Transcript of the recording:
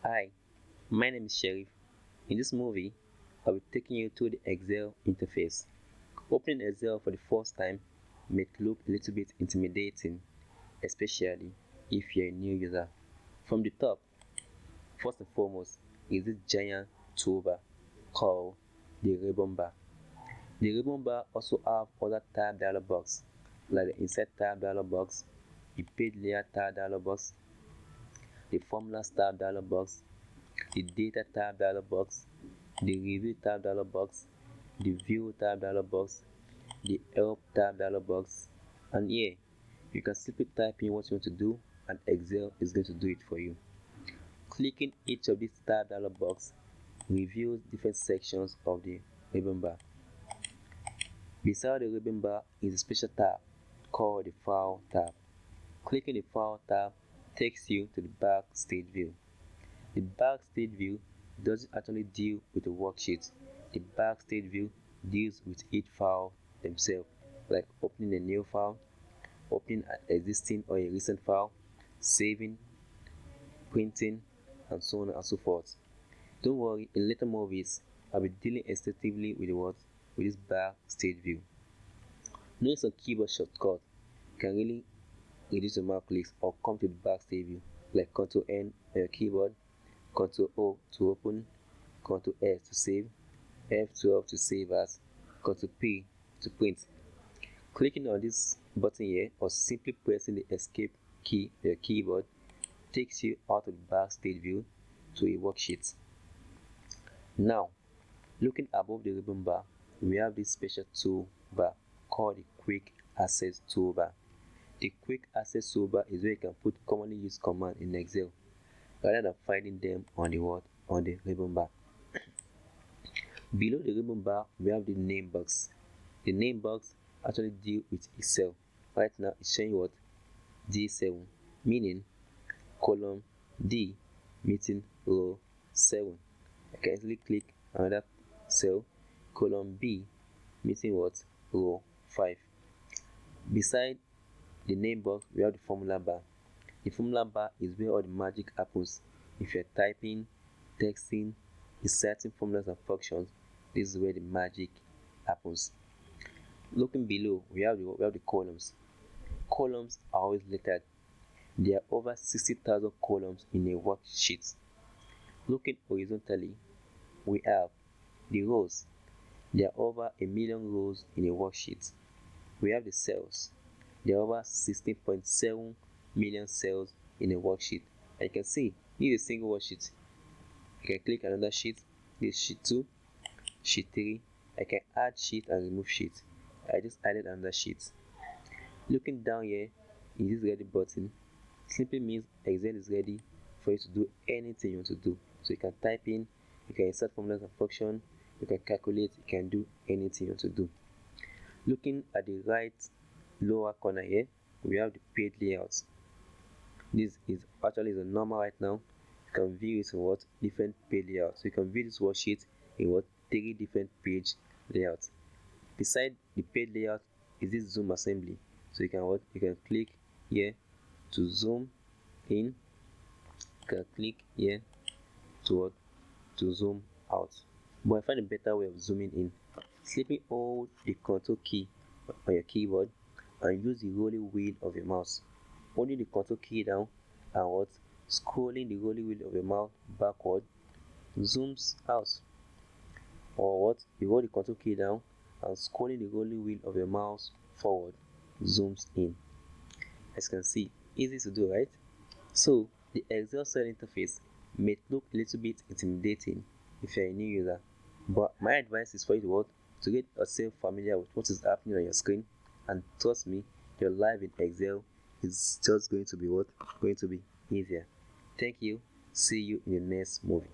Hi, my name is Sheriff. In this movie, I'll be taking you through the Excel interface. Opening Excel for the first time may look a little bit intimidating, especially if you're a new user. From the top, first and foremost, is this giant toolbar called the ribbon bar. The ribbon bar also have other tab dialog box, like the Insert tab dialog box, the Page Layout tab dialog box, the Formulas tab dialog box, the Data tab dialog box, the Review tab dialog box, the View tab dialog box, the Help tab dialog box, and here you can simply type in what you want to do and Excel is going to do it for you. Clicking each of these tab dialog box reveals different sections of the ribbon bar. Beside the ribbon bar is a special tab called the File tab. Clicking the File tab takes you to the backstage view. The backstage view doesn't actually deal with the worksheet. The backstage view deals with each file themselves, like opening a new file, opening an existing or a recent file, saving, printing, and so on and so forth. Don't worry, in later movies, I'll be dealing extensively with this backstage view. Knowing some keyboard shortcuts can really reduce the amount of clicks or come to the backstage view, like Ctrl N on your keyboard, Ctrl O to open, Ctrl S to save, F12 to save as, Ctrl P to print. Clicking on this button here or simply pressing the escape key on your keyboard takes you out of the backstage view to a worksheet. Now, looking above the ribbon bar, we have this special toolbar called the Quick Access toolbar. The Quick Access toolbar is where you can put commonly used commands in Excel rather than finding them on the ribbon bar. Below the ribbon bar, we have the name box. The name box actually deals with a cell. Right now, it's showing what? D7, meaning column D meeting row 7. I can easily click another cell, column B meeting what? Row 5. Beside the name box, we have the formula bar. The formula bar is where all the magic happens. If you're typing, texting, inserting formulas and functions, this is where the magic happens. Looking below, we have the columns. Columns are always lettered. There are over 60,000 columns in a worksheet. Looking horizontally, we have the rows. There are over 1 million rows in a worksheet. We have the cells. There are over 16.7 million cells in a worksheet. And you can see this is a single worksheet. I can click another sheet. This is sheet 2, sheet 3. I can add sheet and remove sheet. I just added another sheet. Looking down here in this ready button simply means Excel is ready for you to do anything you want to do. So you can type in, you can insert formulas and functions, you can calculate, you can do anything you want to do. Looking at the right lower corner here, we have the page layout. This is actually the normal right now. You can view it in what? Different page layouts. So you can view this worksheet in what? 3 different page layouts. Beside the page layout is this zoom assembly. So you can what? You can click here to zoom in. You can click here to what? To zoom out. But I find a better way of zooming in. Simply hold the Control key on your keyboard and use the rolling wheel of your mouse. Holding the Control key down and what? Scrolling the rolling wheel of your mouse backward zooms out. Or what? You hold the Control key down and scrolling the rolling wheel of your mouse forward zooms in. As you can see, easy to do, right? So the Excel cell interface may look a little bit intimidating if you're a new user, but my advice is for you to what? To get yourself familiar with what is happening on your screen, and trust me, your life in Excel is just going to be what? Going to be easier. Thank you. See you in the next movie.